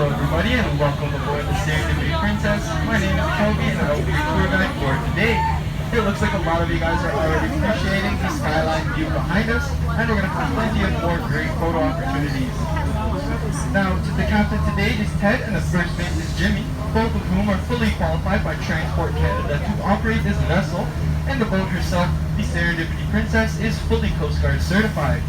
Hello everybody and welcome aboard the Serendipity Princess. My name is Toby and I will be your tour guide for today. It looks like a lot of you guys are already appreciating the skyline view behind us, and we're going to have plenty of more great photo opportunities. Now, the captain today is Ted and the first mate is Jimmy, both of whom are fully qualified by Transport Canada to operate this vessel, and the boat herself, the Serendipity Princess, is fully Coast Guard certified.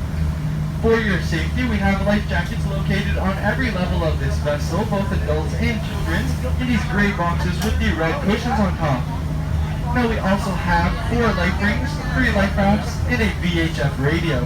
For your safety, we have life jackets located on every level of this vessel, both adults and children's, in these gray boxes with the red cushions on top. Now we also have 4 life rings, 3 life rafts, and a VHF radio.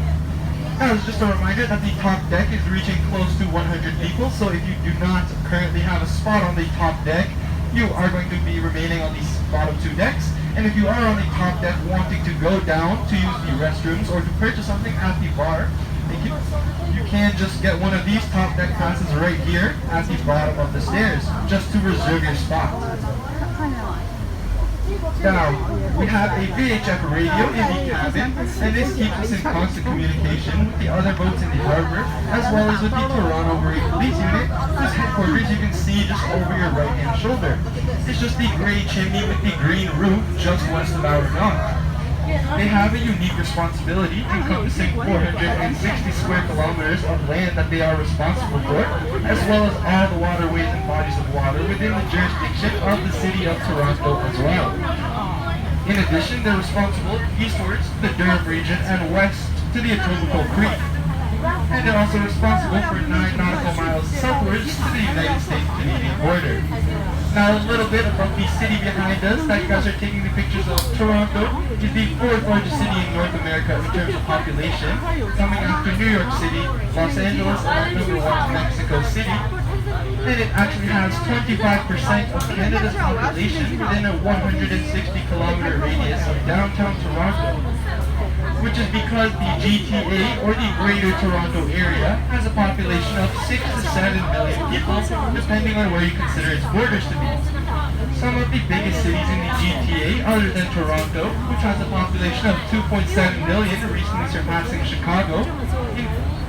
Now it's just a reminder that the top deck is reaching close to 100 people, so if you do not currently have a spot on the top deck, you are going to be remaining on the bottom 2 decks. And if you are on the top deck wanting to go down to use the restrooms or to purchase something at the bar, you can just get one of these top deck passes right here at the bottom of the stairs, just to reserve your spot. Now, we have a VHF radio in the cabin, and this keeps us in constant communication with the other boats in the harbor, as well as with the Toronto Marine Police Unit, whose headquarters you can see just over your right-hand shoulder. It's just the gray chimney with the green roof just west of our dock. They have a unique responsibility encompassing 460 square kilometers of land that they are responsible for, as well as all the waterways and bodies of water within the jurisdiction of the City of Toronto as well. In addition, they're responsible eastwards to the Durham region and west to the Etobicoke Creek. And they're also responsible for 9 nautical miles southwards to the United States-Canadian border. Now a little bit about the city behind us that you guys are taking the pictures of. Toronto is the 4th largest city in North America in terms of population, coming after New York City, Los Angeles, and number 1 Mexico City. And it actually has 25% of Canada's population within a 160-kilometer radius of downtown Toronto, which is because the GTA, or the Greater Toronto Area, has a population of 6 to 7 million people, depending on where you consider its borders to be. Some of the biggest cities in the GTA, other than Toronto, which has a population of 2.7 million, recently surpassing Chicago,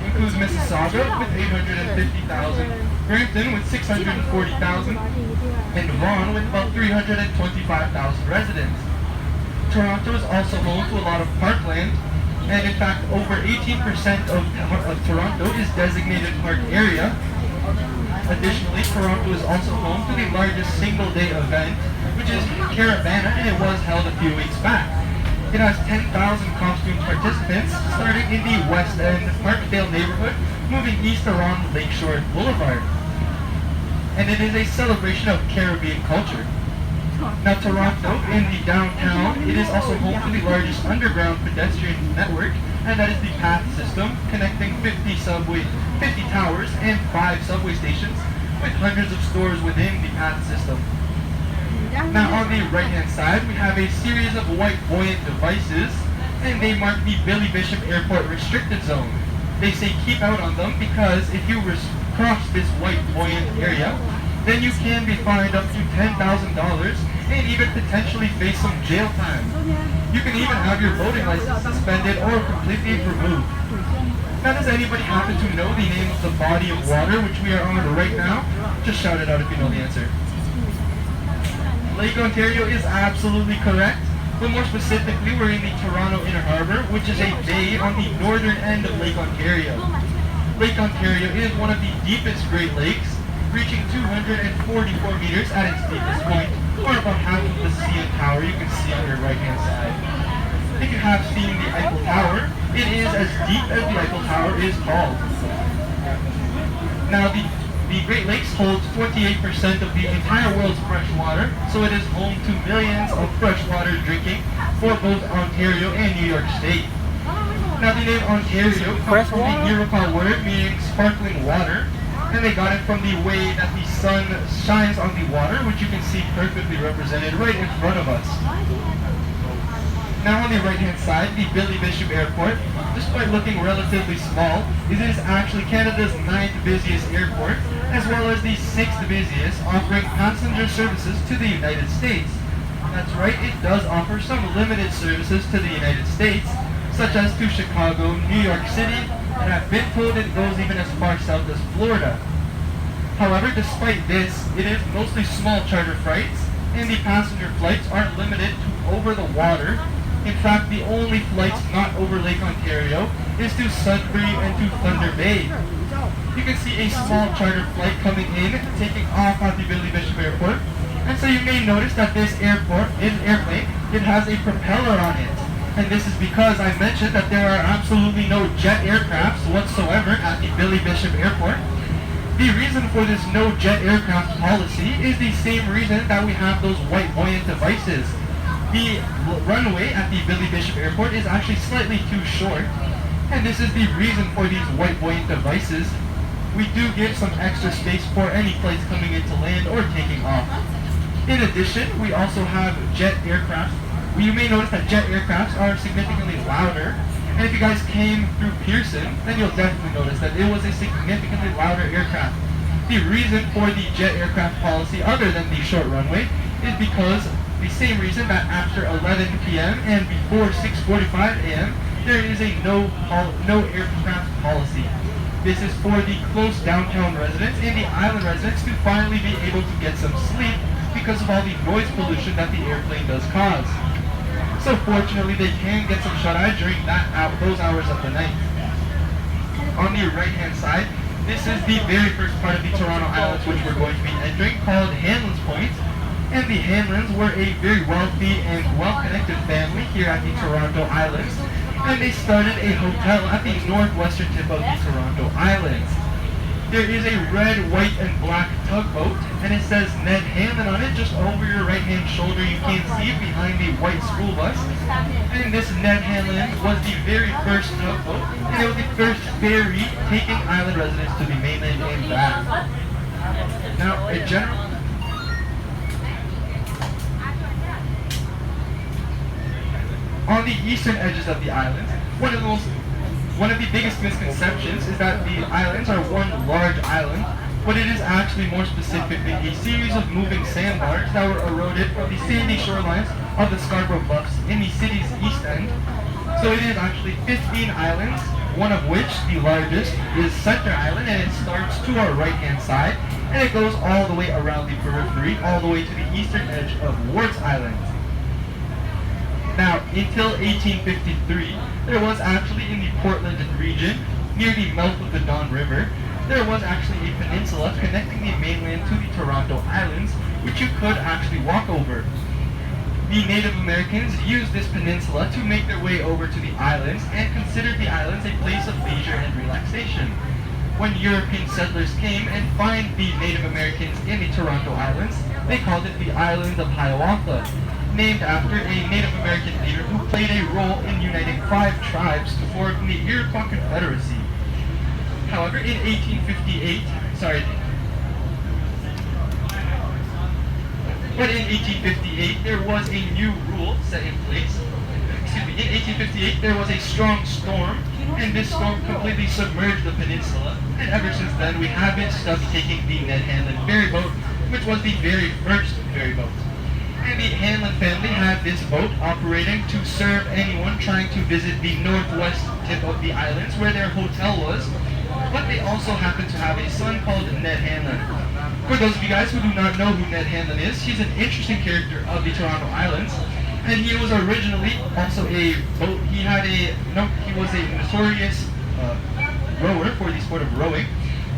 includes Mississauga with 850,000, Brampton with 640,000, and Vaughan with about 325,000 residents. Toronto is also home to a lot of parkland, and in fact over 18% of Toronto is designated park area. Additionally, Toronto is also home to the largest single-day event, which is Caravana, and it was held a few weeks back. It has 10,000 costume participants starting in the West End Parkdale neighborhood, moving east around Lakeshore Boulevard. And it is a celebration of Caribbean culture. Now Toronto, in the downtown, it is also home to the largest underground pedestrian network, and that is the PATH system, connecting 50 towers and 5 subway stations, with hundreds of stores within the PATH system. Now on the right-hand side, we have a series of white buoyant devices, and they mark the Billy Bishop Airport restricted zone. They say keep out on them because if you cross this white buoyant area, then you can be fined up to $10,000 and even potentially face some jail time. You can even have your boating license suspended or completely removed. Now, does anybody happen to know the name of the body of water which we are on right now? Just shout it out if you know the answer. Lake Ontario is absolutely correct, but more specifically, we're in the Toronto Inner Harbor, which is a bay on the northern end of Lake Ontario. Lake Ontario is one of the deepest Great Lakes, reaching 244 meters at its deepest point, or about half of the CN Tower you can see on your right-hand side. If you have seen the Eiffel Tower, it is as deep as the Eiffel Tower is tall. Now, the Great Lakes holds 48% of the entire world's fresh water, so it is home to millions of freshwater drinking for both Ontario and New York State. Now, the name Ontario comes from the Iroquois word meaning sparkling water, and they got it from the way that the sun shines on the water, which you can see perfectly represented right in front of us. Now on the right-hand side, the Billy Bishop Airport, despite looking relatively small, it is actually Canada's 9th busiest airport, as well as the 6th busiest, offering passenger services to the United States. That's right, it does offer some limited services to the United States, such as to Chicago, New York City, and I've been told it goes even as far south as Florida. However, despite this, it is mostly small charter flights, and the passenger flights are limited to over the water. In fact, the only flights not over Lake Ontario is to Sudbury and to Thunder Bay. You can see a small charter flight coming in, taking off at the Billy Bishop Airport. And so you may notice that this airplane, it has a propeller on it. And this is because I mentioned that there are absolutely no jet aircrafts whatsoever at the Billy Bishop Airport. The reason for this no jet aircraft policy is the same reason that we have those white buoyant devices. The runway at the Billy Bishop Airport is actually slightly too short, and this is the reason for these white buoyant devices. We do give some extra space for any flights coming into land or taking off. In addition, we also have jet aircraft. You may notice that jet aircrafts are significantly louder. And if you guys came through Pearson, then you'll definitely notice that it was a significantly louder aircraft. The reason for the jet aircraft policy, other than the short runway, is because the same reason that after 11 p.m. and before 6:45 a.m., there is a no aircraft policy. This is for the close downtown residents and the island residents to finally be able to get some sleep because of all the noise pollution that the airplane does cause. So fortunately, they can get some shut-eye during those hours of the night. On the right-hand side, this is the very first part of the Toronto Islands which we're going to be entering, called Hanlon's Point. And the Hanlons were a very wealthy and well-connected family here at the Toronto Islands. And they started a hotel at the northwestern tip of the Toronto Islands. There is a red, white, and black tugboat, and it says Ned Hanlon on it just over your right-hand shoulder. You can see it behind the white school bus. And this Ned Hanlon was the very first tugboat, and it was the first ferry taking island residents to the mainland and back. Now, a general... On the eastern edges of the islands, one of the biggest misconceptions is that the islands are one large island, but it is actually more specifically a series of moving sandbars that were eroded from the sandy shorelines of the Scarborough Bluffs in the city's east end. So it is actually 15 islands, one of which, the largest, is Center Island, and it starts to our right-hand side, and it goes all the way around the periphery, all the way to the eastern edge of Wards Island. Now, until 1853, there was actually in the Portland region, near the mouth of the Don River, there was actually a peninsula connecting the mainland to the Toronto Islands, which you could actually walk over. The Native Americans used this peninsula to make their way over to the islands and considered the islands a place of leisure and relaxation. When European settlers came and found the Native Americans in the Toronto Islands, they called it the Islands of Hiawatha, named after a Native American leader who played a role in uniting 5 tribes to form the Iroquois Confederacy. However, in 1858, there was a new rule set in place. In 1858, there was a strong storm, and this storm completely submerged the peninsula. And ever since then, we have been stuck taking the Ned Hanlon ferry boat, which was the very first ferry boat. And the Hanlon family had this boat operating to serve anyone trying to visit the northwest tip of the islands where their hotel was, but they also happened to have a son called Ned Hanlon. For those of you guys who do not know who Ned Hanlon is, he's an interesting character of the Toronto Islands, and he was originally also a boat. He was a notorious rower for the sport of rowing,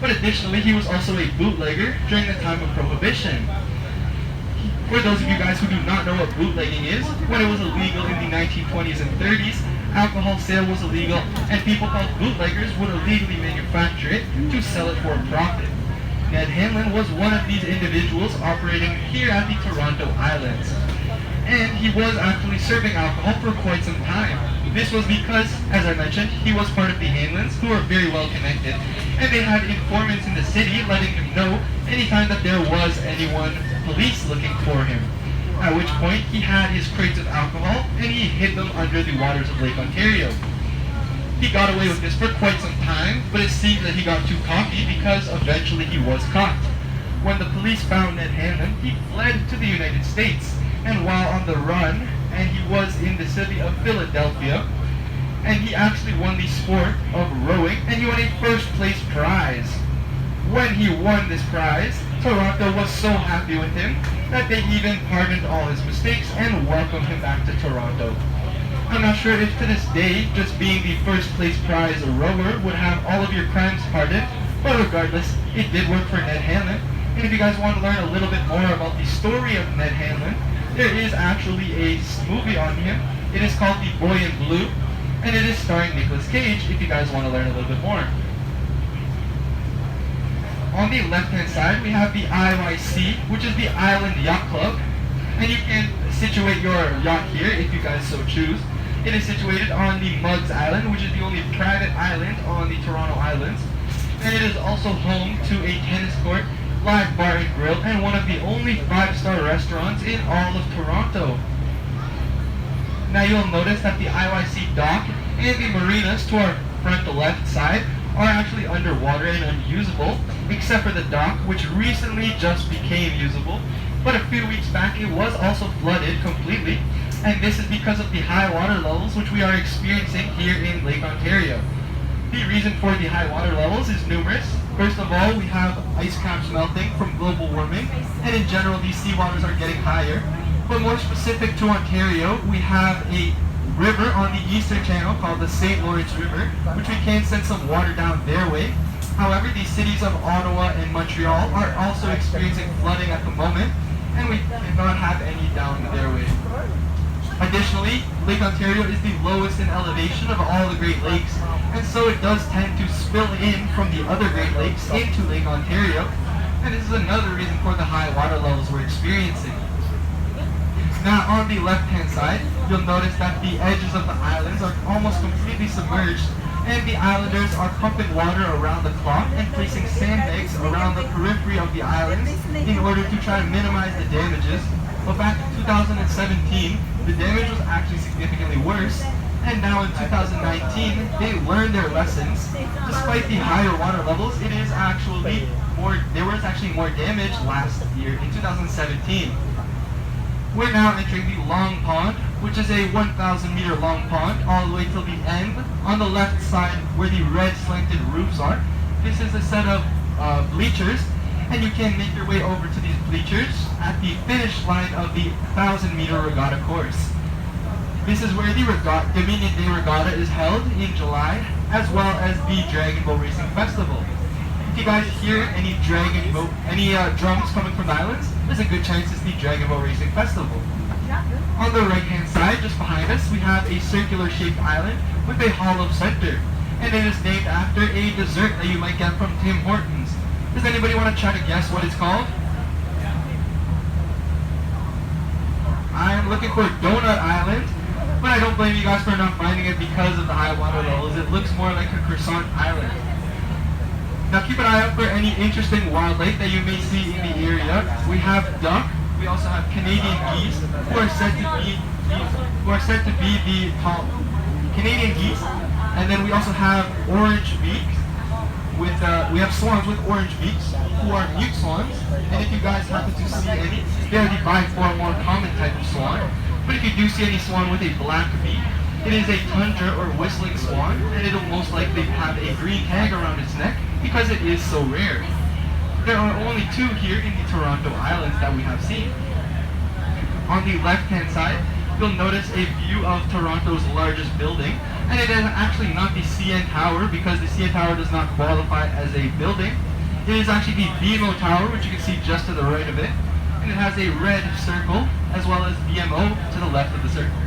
but additionally he was also a bootlegger during the time of Prohibition. For those of you guys who do not know what bootlegging is, when it was illegal in the 1920s and 30s, alcohol sale was illegal, and people called bootleggers would illegally manufacture it to sell it for a profit. Ned Hanlon was one of these individuals operating here at the Toronto Islands. And he was actually serving alcohol for quite some time. This was because, as I mentioned, he was part of the Hanlons, who are very well connected, and they had informants in the city letting him know anytime that there was police looking for him. At which point, he had his crates of alcohol, and he hid them under the waters of Lake Ontario. He got away with this for quite some time, but it seemed that he got too cocky because eventually he was caught. When the police found Ned Hanlon, he fled to the United States, and while on the run, and he was in the city of Philadelphia, and he actually won the sport of rowing, and he won a first place prize. When he won this prize, Toronto was so happy with him that they even pardoned all his mistakes and welcomed him back to Toronto. I'm not sure if to this day, just being the first place prize rower would have all of your crimes pardoned, but regardless, it did work for Ned Hanlan. And if you guys want to learn a little bit more about the story of Ned Hanlan, there is actually a movie on him. It is called The Boy in Blue, and it is starring Nicolas Cage if you guys want to learn a little bit more. On the left-hand side, we have the IYC, which is the Island Yacht Club, and you can situate your yacht here if you guys so choose. It is situated on the Muggs Island, which is the only private island on the Toronto Islands. And it is also home to a tennis court, live bar and grill, and one of the only 5-star restaurants in all of Toronto. Now you'll notice that the IYC dock and the marinas to our front left side are actually underwater and unusable, except for the dock, which recently just became usable. But a few weeks back it was also flooded completely, and this is because of the high water levels which we are experiencing here in Lake Ontario. The reason for the high water levels is numerous. First of all, we have ice caps melting from global warming, and in general these seawaters are getting higher. But more specific to Ontario, we have a river on the eastern channel called the St. Lawrence River, which we can send some water down their way. However, the cities of Ottawa and Montreal are also experiencing flooding at the moment, and we cannot have any down their way. Additionally, Lake Ontario is the lowest in elevation of all the Great Lakes, and so it does tend to spill in from the other Great Lakes into Lake Ontario, and this is another reason for the high water levels we're experiencing. Now on the left-hand side, you'll notice that the edges of the islands are almost completely submerged, and the islanders are pumping water around the clock and placing sandbags around the periphery of the islands in order to try to minimize the damages. But back in 2017, the damage was actually significantly worse, and now in 2019, they learned their lessons. Despite the higher water levels, there was actually more damage last year in 2017. We're now entering the Long Pond, which is a 1,000-meter long pond all the way till the end. On the left side, where the red slanted roofs are, this is a set of bleachers, and you can make your way over to these bleachers at the finish line of the 1,000-meter regatta course. This is where the Dominion Day Regatta is held in July, as well as the Dragon Boat Racing Festival. If you guys hear any drums coming from the islands, there's a good chance it's the Dragon Boat Racing Festival. On the right-hand side, just behind us, we have a circular-shaped island with a hollow center, and it is named after a dessert that you might get from Tim Hortons. Does anybody want to try to guess what it's called? I'm looking for Donut Island, but I don't blame you guys for not finding it because of the high water levels. It looks more like a croissant island. Now keep an eye out for any interesting wildlife that you may see in the area. We have duck. We also have Canadian geese, who are said to be the Canadian geese, and then we also have orange beaks. We have swans with orange beaks, who are mute swans. And if you guys happen to see any, they are the by far more common type of swan. But if you do see any swan with a black beak, it is a tundra or whistling swan, and it'll most likely have a green tag around its neck because it is so rare. There are only 2 here in the Toronto Islands that we have seen. On the left-hand side, you'll notice a view of Toronto's largest building, and it is actually not the CN Tower because the CN Tower does not qualify as a building. It is actually the BMO Tower, which you can see just to the right of it, and it has a red circle as well as BMO to the left of the circle.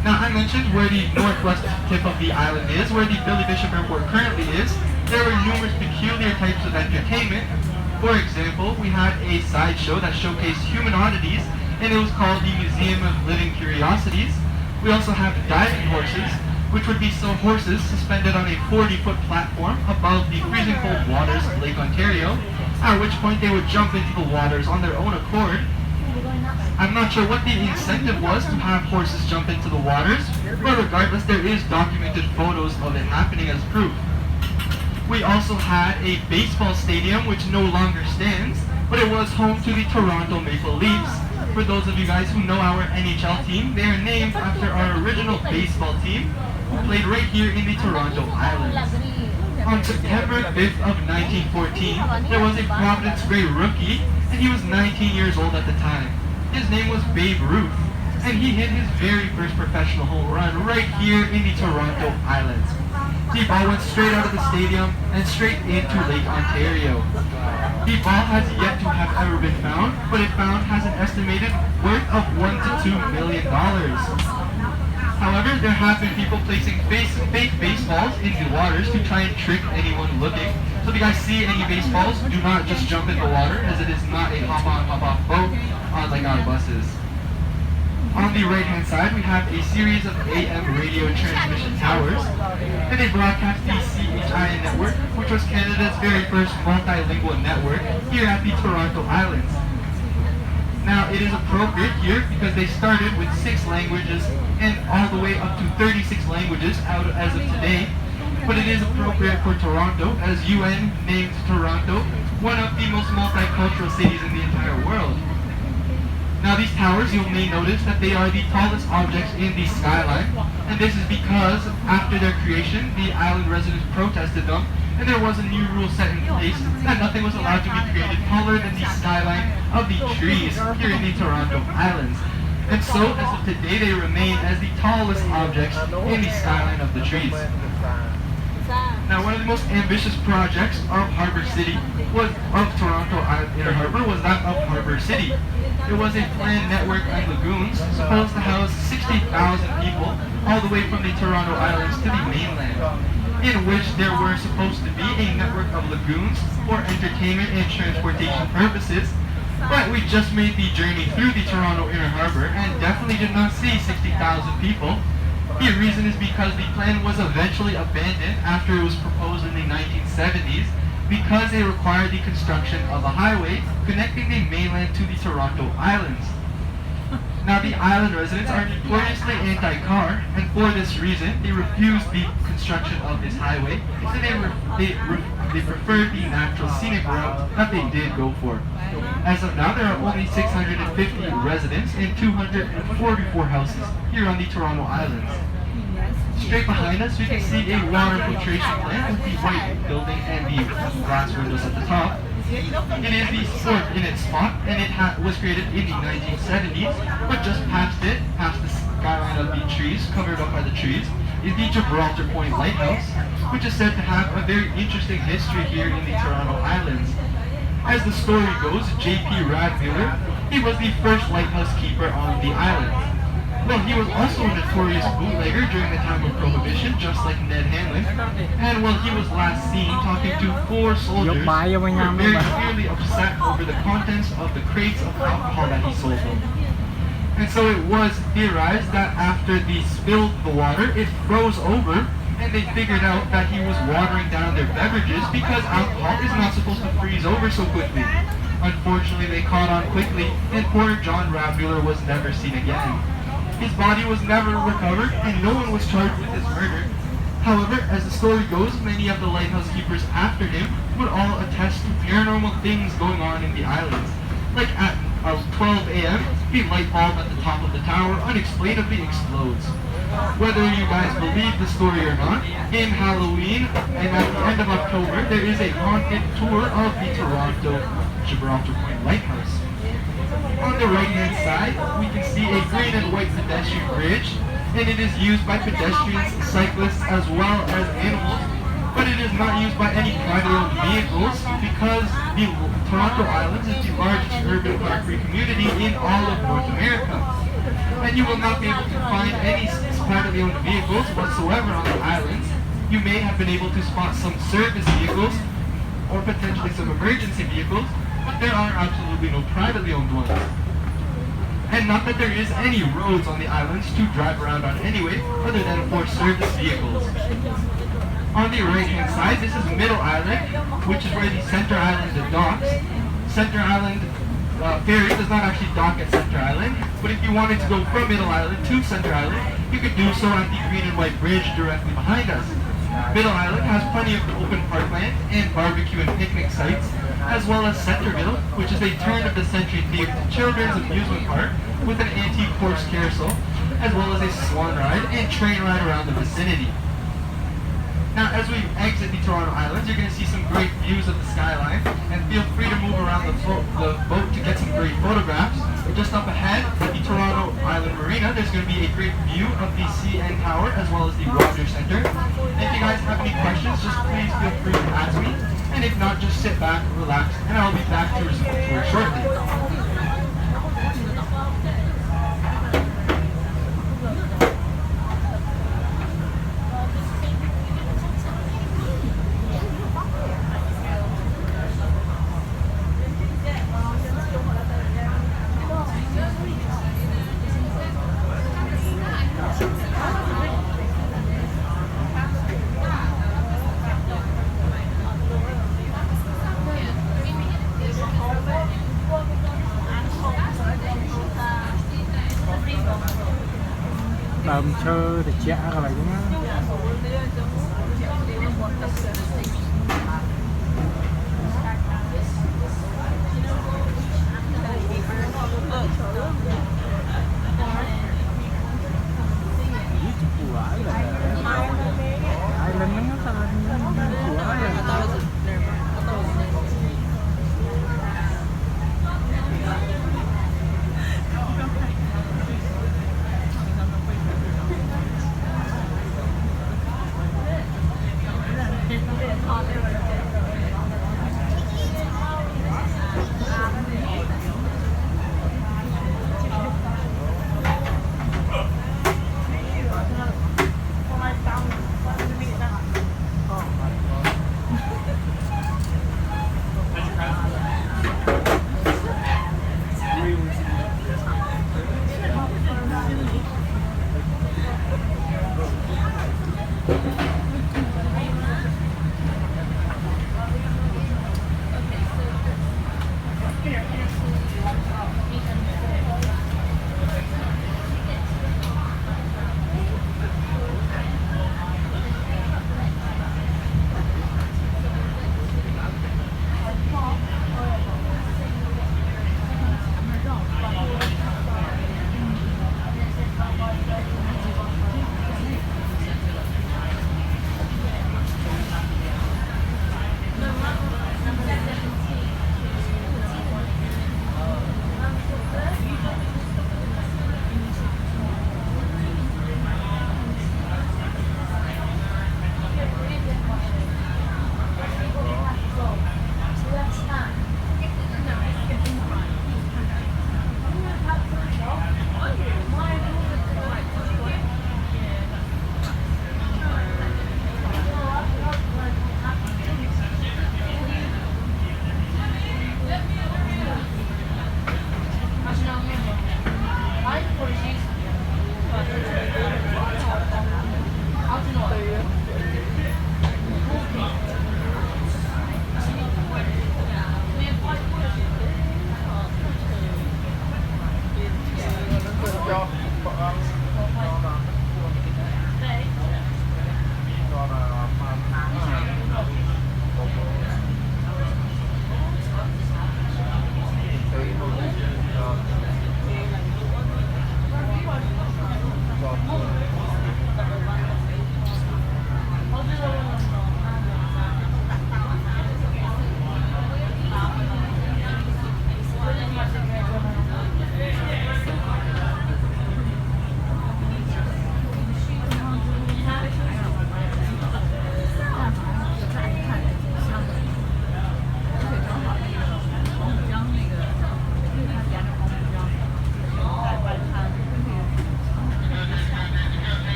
Now I mentioned where the northwest tip of the island is, where the Billy Bishop Airport currently is. There were numerous peculiar types of entertainment. For example, we had a sideshow that showcased human oddities, and it was called the Museum of Living Curiosities. We also have diving horses, which would be horses suspended on a 40-foot platform above the freezing cold waters of Lake Ontario, at which point they would jump into the waters on their own accord. I'm not sure what the incentive was to have horses jump into the waters, but regardless, there is documented photos of it happening as proof. We also had a baseball stadium which no longer stands, but it was home to the Toronto Maple Leafs. For those of you guys who know our NHL team, they are named after our original baseball team who played right here in the Toronto Islands. On September 5th of 1914, there was a Providence Gray rookie, and he was 19 years old at the time. His name was Babe Ruth, and he hit his very first professional home run right here in the Toronto Islands. The ball went straight out of the stadium and straight into Lake Ontario. The ball has yet to have ever been found, but it has an estimated worth of $1 to $2 million. However, there have been people placing fake baseballs in the waters to try and trick anyone looking. So if you guys see any baseballs, do not just jump in the water, as it is not a hop-on, hop-off boat like our buses. On the right-hand side, we have a series of AM radio transmission towers, and they broadcast the CHIN network, which was Canada's very first multilingual network here at the Toronto Islands. Now, it is appropriate here because they started with 6 languages and all the way up to 36 languages out as of today. But it is appropriate for Toronto, as UN named Toronto one of the most multicultural cities in the entire world. Now, these towers, you may notice that they are the tallest objects in the skyline, and this is because after their creation, the island residents protested them, and there was a new rule set in place that nothing was allowed to be created taller than the skyline of the trees here in the Toronto Islands. And so, as of today, they remain as the tallest objects in the skyline of the trees. Now, one of the most ambitious projects of Harbour City of Toronto Inner Harbour was that of Harbour City. It was a planned network of lagoons supposed to house 60,000 people all the way from the Toronto Islands to the mainland, in which there were supposed to be a network of lagoons for entertainment and transportation purposes. But we just made the journey through the Toronto Inner Harbour and definitely did not see 60,000 people. The reason is because the plan was eventually abandoned after it was proposed in the 1970s, because they required the construction of a highway connecting the mainland to the Toronto Islands. Now, the island residents are notoriously anti-car, and for this reason, they refused the construction of this highway, so they preferred the natural scenic route that they did go for. As of now, there are only 650 residents and 244 houses here on the Toronto Islands. Straight behind us, we can see a water filtration plant with the white building and the glass windows at the top. It is the fourth in its spot, and it was created in the 1970s, but just past the skyline of the trees, covered up by the trees, is the Gibraltar Point Lighthouse, which is said to have a very interesting history here in the Toronto Islands. As the story goes, J.P. Radmiller, he was the first lighthouse keeper on the island. Well, he was also a notorious bootlegger during the time of Prohibition, just like Ned Hanlon. And well, he was last seen talking to 4 soldiers who were very clearly upset over the contents of the crates of alcohol that he sold them. And so it was theorized that after they spilled the water, it froze over, and they figured out that he was watering down their beverages because alcohol is not supposed to freeze over so quickly. Unfortunately, they caught on quickly, and poor John Radmiller was never seen again. His body was never recovered, and no one was charged with his murder. However, as the story goes, many of the lighthouse keepers after him would all attest to paranormal things going on in the islands. Like at 12 a.m., the light bulb at the top of the tower unexplainably explodes. Whether you guys believe the story or not, in Halloween and at the end of October, there is a haunted tour of the Toronto Gibraltar Point Lighthouse. On the right-hand side, we can see a green and white pedestrian bridge, and it is used by pedestrians, cyclists, as well as animals, but it is not used by any privately owned vehicles because the Toronto Islands is the largest urban car-free community in all of North America. And you will not be able to find any privately owned vehicles whatsoever on the islands. You may have been able to spot some service vehicles or potentially some emergency vehicles, but there are absolutely no privately owned ones. And not that there is any roads on the islands to drive around on anyway, other than for service vehicles. On the right-hand side, this is Middle Island, which is where the Center Island docks. Center Island Ferry does not actually dock at Center Island, but if you wanted to go from Middle Island to Center Island, you could do so at the green and white bridge directly behind us. Middle Island has plenty of open parkland and barbecue and picnic sites, as well as Centerville, which is a turn-of-the-century themed children's amusement park with an antique horse carousel, as well as a swan ride and train ride around the vicinity. Now, as we exit the Toronto Islands, you're going to see some great views of the skyline, and feel free to move around the boat to get some great photographs. Just up ahead at the Toronto Island Marina, there's going to be a great view of the CN Tower as well as the Rogers Centre. If you guys have any questions, just please feel free to ask me, and if not, just sit back, relax, and I'll be back to resume the tour shortly. Đầm sơ thì chả rồi cũng